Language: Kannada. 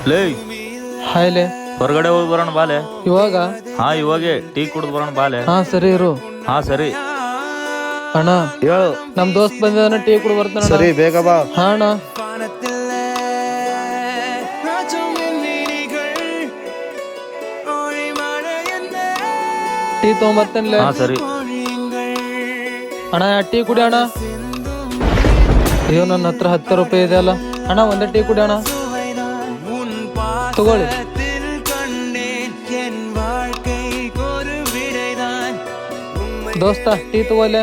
ಲೇ ಹಾಯ್ಲೆ ಹೊರಗಡೆ ಹೋಗಿ ಬರೋಣ ಬಾಲೆ. ಇವಾಗ ಹಾ ಇವಾಗೆ ಟೀ ಕುಡ್ದು ಬರೋಣ ಬಾಲೆ. ಹಾ ಸರಿ ಇರು. ಹಾ ಸರಿ. ಅಣ್ಣ ಹೇಳು. ನಮ್ ದೋಸ್ತ್ ಬಂದಿದಾನ, ಟೀ ಕುಡ್ ಬರ್ತಾನ. ಸರಿ ಬೇಗ ಬಾ. ಹಾ ಅಣ್ಣ. ಟೀ ತಗೊಂಬರ್ತೇನ್ಲೆ. ಹಾ ಸರಿ. ಅಣ್ಣ ಟೀ ಕುಡಿ ಅಣ್ಣ. ಅಯ್ಯೋ ನನ್ನ ಹತ್ರ 10 ರೂಪಾಯಿ ಇದೆ ಅಲ್ಲ ಅಣ್ಣ, ಒಂದೇ ಟೀ ಕುಡಿ ಅಣ್ಣ. ತಗೊಳ್ಳಿ. ದೋಸ್ತ ಟೀ ತಗೋಲೆ.